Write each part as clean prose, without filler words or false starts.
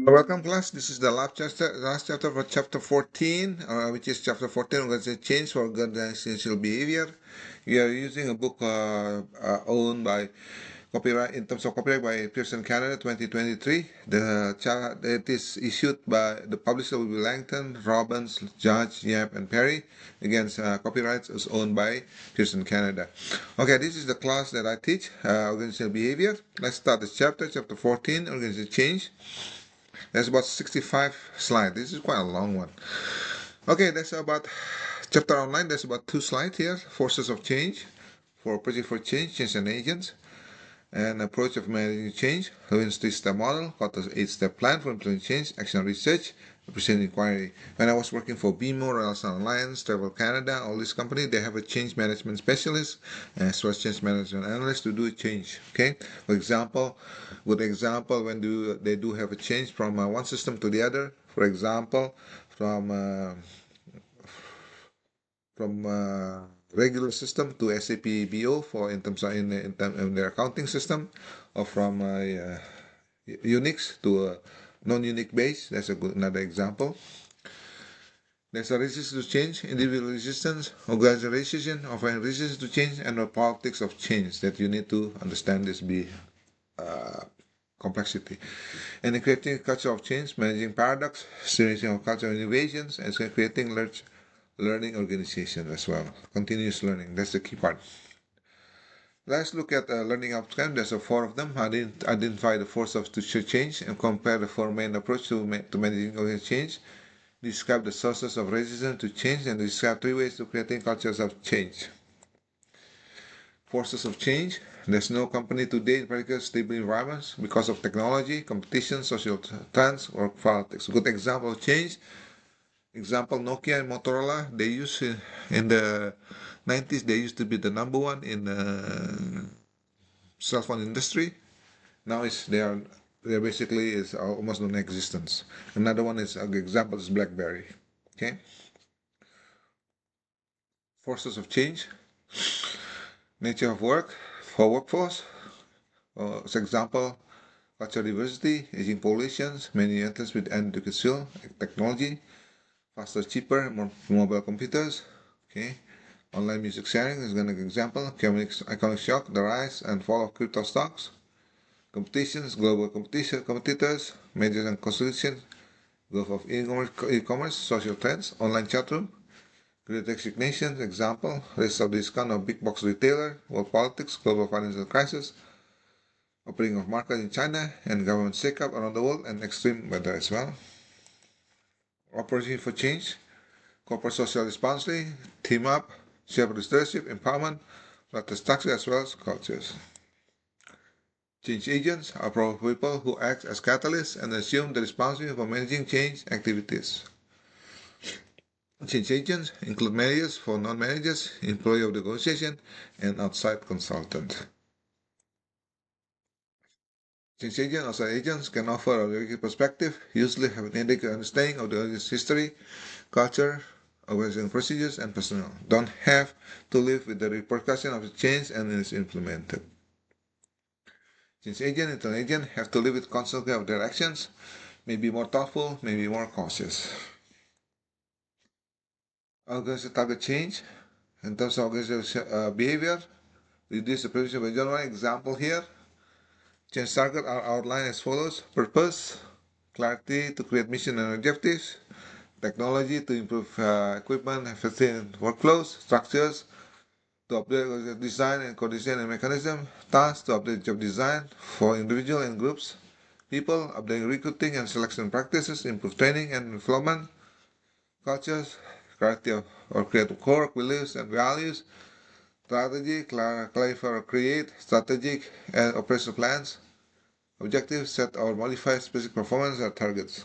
Welcome, class. This is the last chapter for chapter 14, which is chapter 14, organizational change for organizational behavior. We are using a book owned by copyright in terms of copyright by Pearson Canada 2023. It is issued by the publisher will be Langton, Robbins, Judge, Yap, and Perry. Against copyrights is owned by Pearson Canada. Okay, this is the class that I teach, organizational behavior. Let's start this chapter 14, organizational change. There's about 65 slides. This is quite a long one. Okay, that's about chapter online. There's about 2 slides here. Forces of change, for approaching for change and agents, and approach of managing change, Lewin's 3-step model, Kotter's 8-step plan for implementing change, action research, present inquiry. When I was working for BMO, Royal Sun Alliance, Travel Canada, all these companies, they have a change management specialist as well as change management analyst to do a change. Okay, for example, good example when they do have a change from one system to the other. For example, from regular system to SAP BO for in terms of in their accounting system, or from Unix to a non-Unix base. That's another example. There's a resistance to change, individual resistance, organization offering resistance to change, and the politics of change that you need to understand this complexity. And in creating a culture of change, managing paradox, steering of culture of innovations, and creating learning organizations as well. Continuous learning, that's the key part. Let's look at learning outcomes. There's 4 of them. Identify the force of to change and compare the 4 main approach to managing organizational change. Describe the sources of resistance to change and describe 3 ways to creating cultures of change. Forces of change. There's no company today in particular stable environments because of technology, competition, social trends, or politics. Good example of change. Example, Nokia and Motorola, they used in the 90s, they used to be the number 1 in the cell phone industry. Now they're basically is almost non-existence. Another one is example is BlackBerry. Okay. Forces of change. Nature of work for workforce. As example, cultural diversity, aging populations, many entrants with educational technology, faster, cheaper, more mobile computers. Okay. Online music sharing is an example. Economic shock, the rise and fall of crypto stocks. Competitions, global competitors, mergers and consolidation, growth of e-commerce, social trends, online chatroom, great resignations, example, race of discount of big box retailer, world politics, global financial crisis, opening of market in China, and government shakeup around the world, and extreme weather as well. Opportunity for change, corporate social responsibility, team up, share leadership, empowerment, flatter structure as well as cultures. Change agents are people who act as catalysts and assume the responsibility for managing change activities. Change agents include managers for non-managers, employee of the organization, and outside consultant. Change agents, outside agents can offer a objective perspective, usually have an adequate understanding of the organization's history, culture, organizational procedures, and personnel. Don't have to live with the repercussion of the change and is implemented. Change agent and internal agent have to live with consequences of their actions, may be more thoughtful, may be more cautious. Organizational target change in terms of organizational behavior, reduce the prevention by general example here. Change target are outlined as follows: purpose, clarity to create mission and objectives, technology to improve equipment, efficient workflows, structures to update design and coordination and mechanism, tasks to update job design for individual and groups, people, updating recruiting and selection practices, improve training and development, cultures, clarity of or create core beliefs and values, strategy, clarify or create strategic and operational plans, objectives, set or modify specific performance or targets.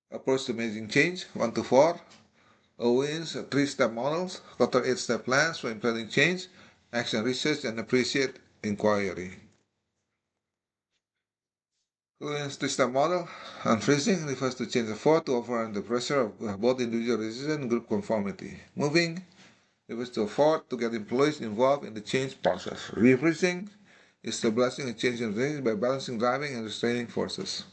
Approach to managing change 1 to 4. Owens 3-step models, Kotter 8-step plans for implementing change, action research, and appreciate inquiry. Owens 3-step model, unfreezing refers to change of 4 to offer under pressure of both individual resistance and group conformity. Moving refers to 4 to get employees involved in the change process. Refreezing is stabilizing a change in range by balancing driving and restraining forces.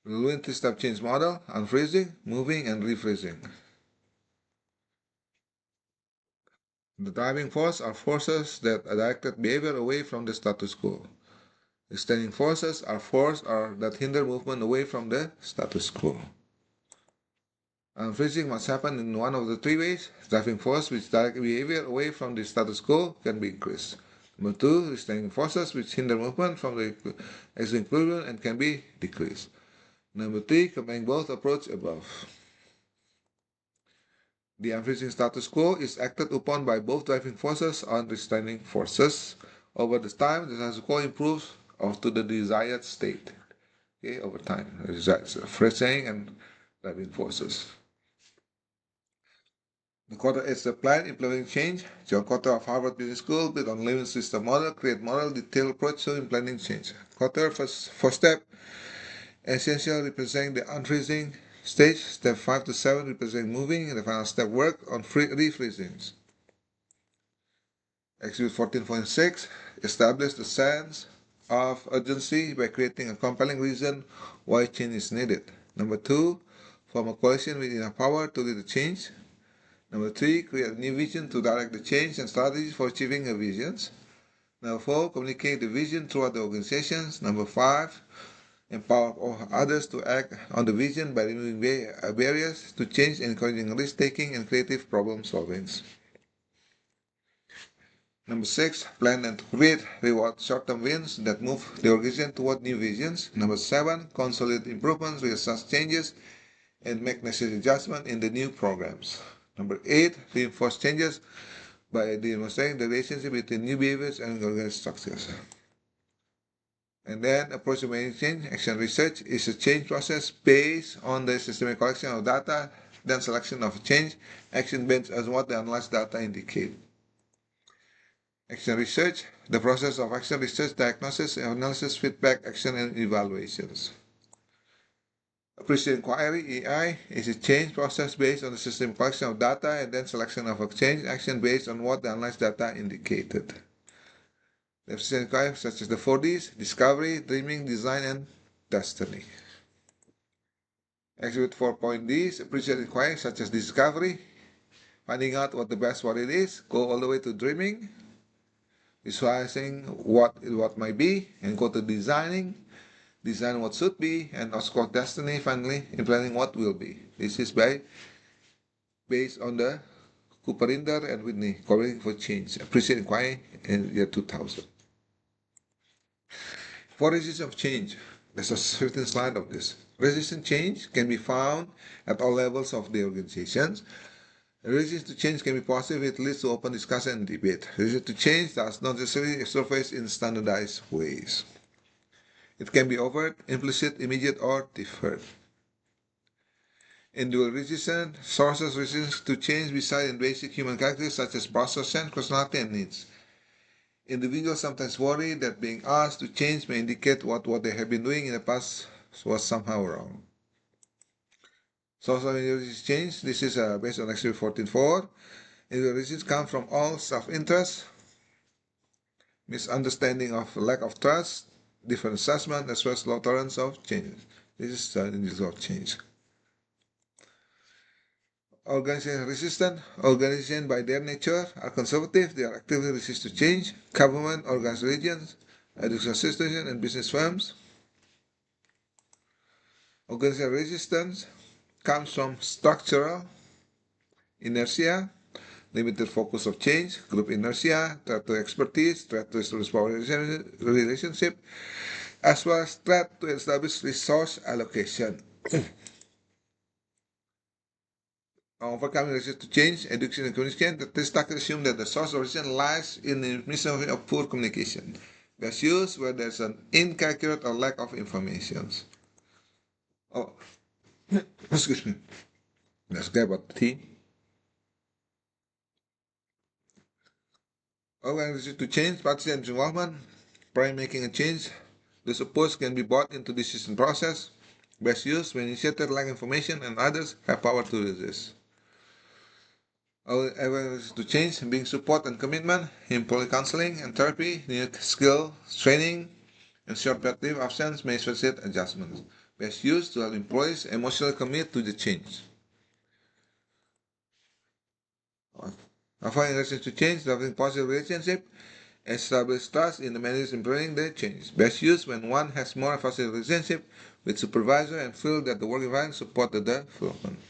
The Lewin three-step change model: unfreezing, moving, and refreezing. The driving force are forces that directed behavior away from the status quo. Restraining forces are forces that hinder movement away from the status quo. Unfreezing must happen in one of the three ways. Driving force which direct behavior away from the status quo can be increased. Number two, restraining forces which hinder movement from the existing equilibrium and can be decreased. Number three, combining both approach above. The unfreezing status quo is acted upon by both driving forces and restraining forces. Over the time, the status quo improves to the desired state. Okay, over time, freezing and driving forces. The Kotter is the plan implementing change. John Kotter of Harvard Business School, built on Lewin system model, create model detailed approach to implementing change. Kotter first step, essential representing the unfreezing stage. Step 5 to 7 representing moving, and the final step work on refreezing. Exhibit 14.6, establish the sense of urgency by creating a compelling reason why change is needed. Number 2, form a coalition with enough power to lead the change. Number 3, create a new vision to direct the change and strategies for achieving a vision. Number 4, communicate the vision throughout the organizations. Number 5, empower others to act on the vision by removing barriers to change, encouraging risk-taking and creative problem solving. Number 6, plan and create reward short-term wins that move the organization toward new visions. Number 7, consolidate improvements, reassess changes, and make necessary adjustments in the new programs. Number 8, reinforce changes by demonstrating the relationship between new behaviors and organizational structures. And then approach to managing change. Action research is a change process based on the systematic collection of data, then selection of change action based on what the analyzed data indicate. Action research, the process of action research, diagnosis, analysis, feedback, action, and evaluations. Appreciate inquiry, EI, is a change process based on the system collection of data and then selection of a change action based on what the analyzed data indicated. The appreciate inquiry, such as the 4Ds: discovery, dreaming, design, and destiny. Exhibit 4.Ds, appreciate inquiry, such as discovery, finding out what the best what it is, go all the way to dreaming, visualizing what might be, and go to design what should be, and also destiny, finally implementing what will be. This is based on the Cooperinder and Whitney Cooperating for Change, appreciate inquiry in year 2000. For resistance of change, there's a certain slide of this. Resistant change can be found at all levels of the organizations. Resistance to change can be positive, it leads to open discussion and debate. Resistance to change does not necessarily surface in standardized ways. It can be overt, implicit, immediate, or deferred. Individual resistance, sources resistance to change reside in basic human characteristics such as process sense, personality, and needs. Individuals sometimes worry that being asked to change may indicate what they have been doing in the past was somehow wrong. Source of individual resistance change, this is based on Exhibit 14.4. Individual resistance comes from all self-interest, misunderstanding of lack of trust, different assessment, as well as low tolerance of change. This is individual change. Organization resistant. Organizations by their nature are conservative. They are actively resist to change. Government, organized religions, educational institutions, and business firms. Organizational resistance comes from structural inertia, limited focus of change, group inertia, threat to expertise, threat to establish power relationship, as well as threat to establish resource allocation. Overcoming resistance to change, education and communication, the studies assume that the source of resistance lies in the misuse of poor communication. Best use where there's an inaccurate or lack of information. Oh, excuse me. Let's get about the tea. Organization to change, participant involvement, by making a change. The supports can be brought into the decision process. Best use when initiators lack information and others have power to resist. Awareness to change, being support and commitment, employee counseling and therapy, new skill training, and short productive absence may facilitate adjustments. Best used to help employees emotionally commit to the change. Avoiding resistance to change, developing positive relationship, establish trust in the managers implementing the change. Best used when one has more positive relationship with supervisor and feel that the work environment supports the development.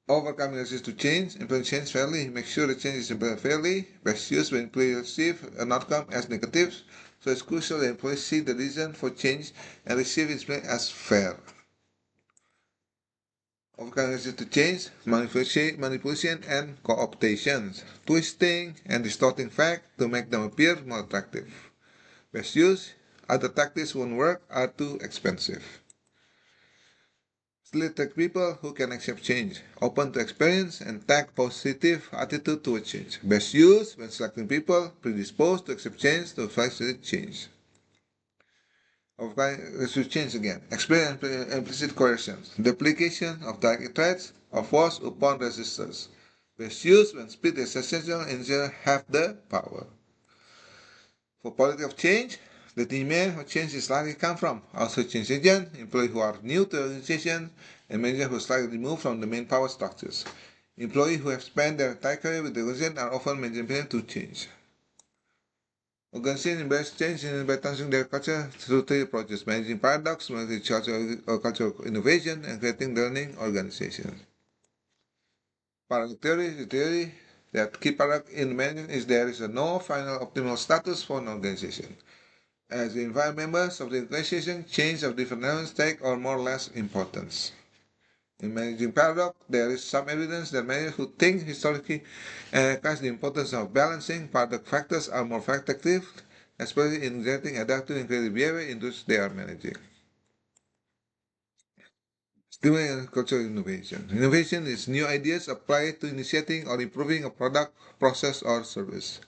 Overcoming resistance to change, implement change fairly, make sure the change is implemented fairly. Best used when employees receive an outcome as negative, so it's crucial that employees see the reason for change and receive it as fair. Overcoming resistance to change, manipulation and co-optations, twisting and distorting facts to make them appear more attractive. Best use, other tactics won't work, are too expensive. Select people who can accept change, open to experience, and take positive attitude toward change. Best use when selecting people predisposed to accept change to facilitate change. Let's do change again. Explain implicit coercion. The application of direct threats or force upon resistors. Best use when speed is essential and have the power. For politics of change, the demand for change is likely come from also change agents, employees who are new to the organization, and managers who are slightly removed from the main power structures. Employees who have spent their entire career with the organization are often managed to change. Organizations embrace change by transferring their culture through three approaches: managing paradox, managing culture of innovation, and creating learning organizations. Paradox theory is the theory that key paradox in management is there is no final optimal status for an organization. As the environment members of the organization, change of different elements take or more or less importance. In managing paradox, there is some evidence that managers who think historically recognize the importance of balancing paradox factors are more effective, especially in generating adaptive and creative behavior in which they are managing. Stimulating cultural innovation. Innovation is new ideas applied to initiating or improving a product, process, or service.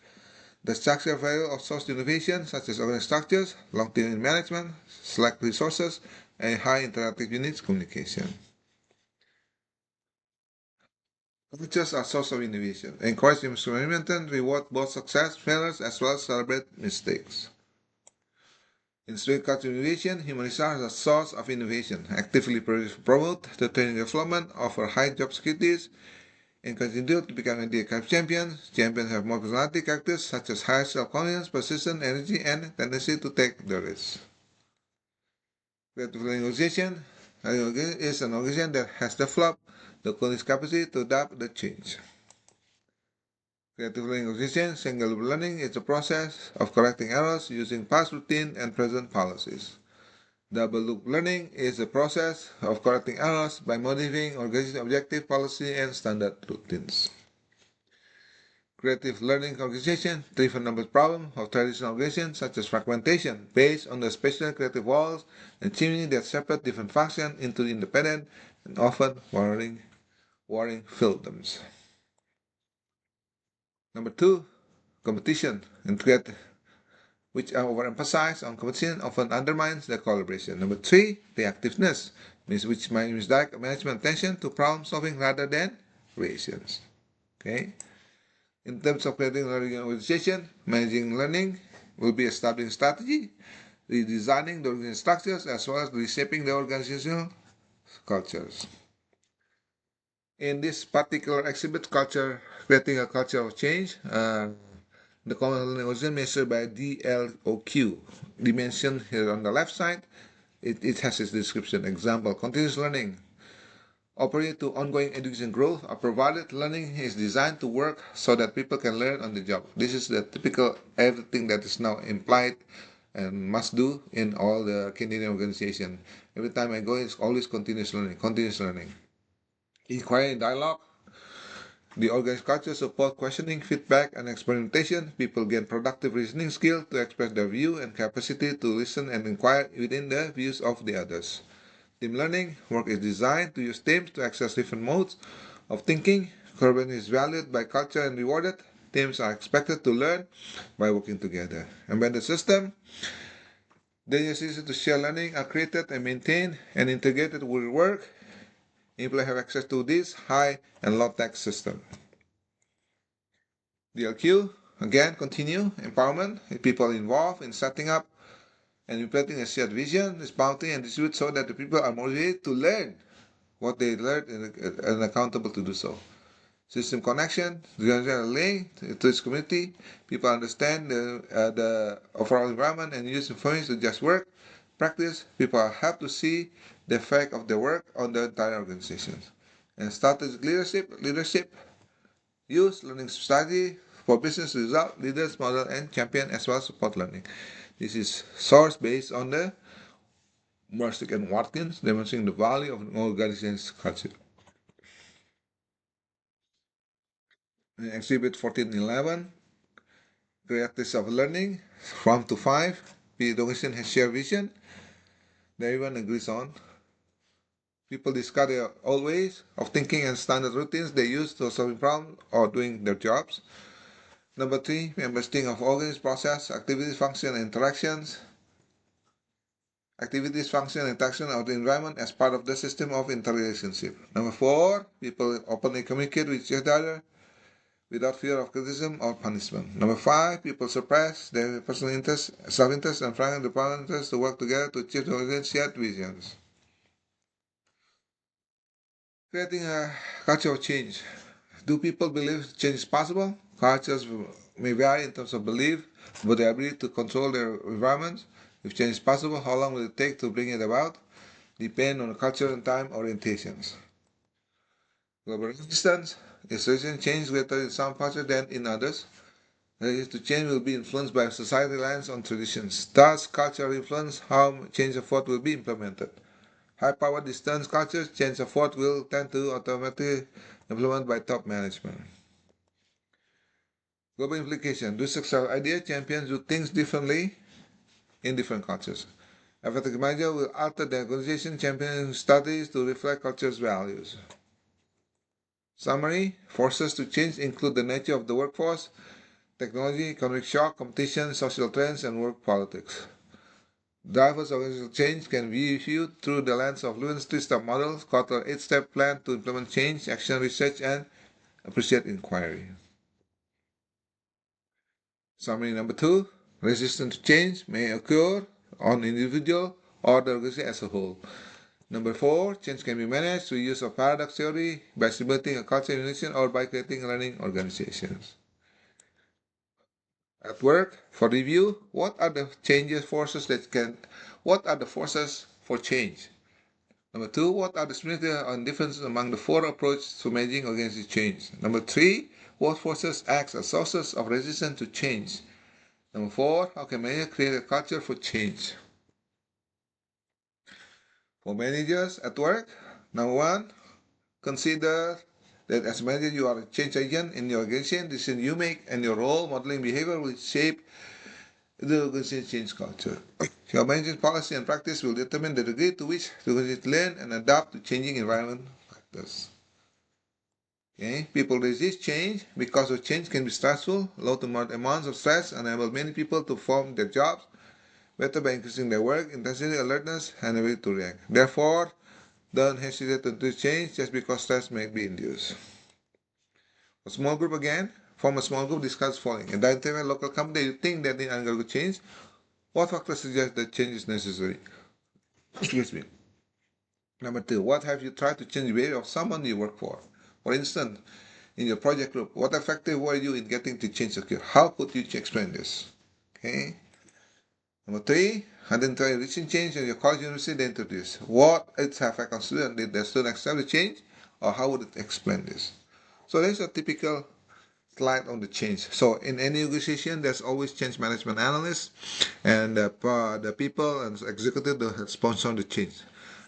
The structural value of source innovation, such as organizational structures, long-term management, select resources, and high interactive units communication. Cultures are source of innovation. Encourage experimentation, reward both success, failures, as well as celebrate mistakes. In street culture innovation, human resources are a source of innovation. Actively promote the training development, offer high job securities, and continue to become idea champions. Champions have more personality characters such as high self-confidence, persistence, energy, and tendency to take the risk. Creative learning organization is an organization that has developed the cognitive capacity to adapt the change. Creative learning organization, single loop learning is the process of correcting errors using past routine and present policies. Double loop learning is the process of correcting errors by modifying organization objective, policy, and standard routines. Creative learning organization driven numbers problem of traditional organizations such as fragmentation based on the special creative walls and chimney that separate different functions into independent and often warring fiefdoms. Number 2, competition and creative, which are overemphasized on competition often undermines the collaboration. Number 3, reactiveness, which misdirect management attention to problem solving rather than reactions. Okay. In terms of creating learning organization, managing learning will be establishing strategy, redesigning the organizational structures, as well as reshaping the organizational cultures. In this particular exhibit, culture, creating a culture of change, the common learning was measured by DLOQ. Dimension here on the left side, it has its description. Example, continuous learning. Operate to ongoing education growth. A provided learning is designed to work so that people can learn on the job. This is the typical everything that is now implied and must do in all the Canadian organization. Every time I go, it's always continuous learning, continuous learning. Inquiry dialogue. The organized culture supports questioning, feedback, and experimentation. People gain productive reasoning skill to express their view and capacity to listen and inquire within the views of the others. Team learning work is designed to use teams to access different modes of thinking. Collaboration is valued by culture and rewarded. Teams are expected to learn by working together. Embedded system. The necessity to share learning are created and maintained and integrated with work Employees have access to this high and low tax system. DLQ, again, continue empowerment, people involved in setting up and implementing a shared vision, is bounty and distribute so that the people are motivated to learn what they learned and accountable to do so. System connection, the link to its community, people understand the overall environment and use information to just work, practice, people are helped to see the effect of their work on the entire organization. And strategic leadership, use learning strategy for business result, leaders model and champion as well as support learning. This is source based on the Mercick and Watkins, demonstrating the value of an organization's culture. In Exhibit 1411, Creators of Learning, from to 5, the organization has shared vision that everyone agrees on. People discuss their old ways of thinking and standard routines they use to solving problems or doing their jobs. Number 3, understanding of organized process, activities, function, and interactions. Activities, function, and interaction of the environment as part of the system of interrelationship. Number 4, people openly communicate with each other without fear of criticism or punishment. Number 5, people suppress their personal interest, self-interest, and frank the public interest to work together to achieve the shared visions. Creating a culture of change. Do people believe change is possible? Cultures may vary in terms of belief, but the ability to control their environment. If change is possible, how long will it take to bring it about? Depend on culture and time orientations. Global resistance is resistant change greater in some cultures than in others. Resistance to change will be influenced by society reliance on traditions. Thus, cultural influence how change effort will be implemented. High-power distance cultures, change effort will tend to automatically implemented by top management. Global implication. Do successful idea champions do things differently in different cultures. Effective manager will alter the organization champion studies to reflect culture's values. Summary. Forces to change include the nature of the workforce, technology, economic shock, competition, social trends, and work politics. Drivers of organizational change can be viewed through the lens of Lewin's three-step model, Kotler 8-step plan to implement change, action research, and appreciate inquiry. Summary number 2. Resistance to change may occur on individual or the organization as a whole. Number 4. Change can be managed through use of paradox theory, by stimulating a culture innovation, or by creating learning organizations. At work, for review, what are the forces for change? Number 2, what are the similarities and differences among the 4 approaches to managing organizational change? Number 3, what forces act as sources of resistance to change? Number 4, how can managers create a culture for change? For managers at work, number 1, consider that as a manager you are a change agent in your organization. Decisions you make and your role modeling behavior will shape the organization change culture. Your management policy and practice will determine the degree to which the organization learn and adapt to changing environment factors. Okay? People resist change because of change can be stressful. Low to moderate amounts of stress enable many people to perform their jobs better by increasing their work intensity, alertness, and ability to react. Therefore, don't hesitate to do change just because stress may be induced. A small group again, form a small group, discuss following. Identify a local company you think that need undergo change. What factors suggest that change is necessary? Excuse me. Number 2, what have you tried to change the behavior of someone you work for? For instance, in your project group, what effective were you in getting to change occur? How could you explain this? Okay. Number 3, identify recent change in your college university they introduced. What its effect on students? Did the student accept the change, or how would it explain this? So there's a typical slide on the change. So in any organization, there's always change management analysts and the people and executive that sponsor the change.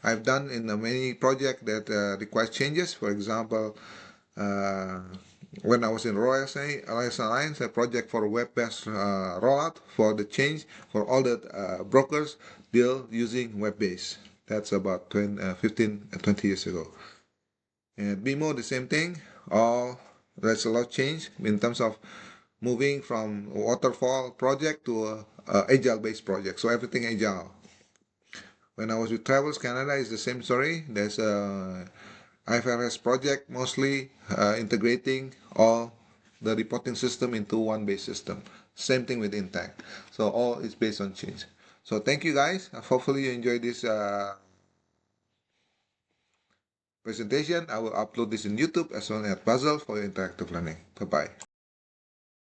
I've done in many projects that require changes. For example, when I was in Royal Alliance, a project for a web-based rollout for the change for all the brokers deal using web-based. That's about 15, 20 years ago. And BMO, the same thing. There's a lot of change in terms of moving from waterfall project to a agile-based project. So everything agile. When I was with Travels Canada, it's the same story. There's a IFRS project mostly integrating all the reporting system into one base system. Same thing with Intact. So all is based on change. So thank you guys. Hopefully you enjoyed this presentation. I will upload this in YouTube as well as Puzzle for your interactive learning. Bye-bye.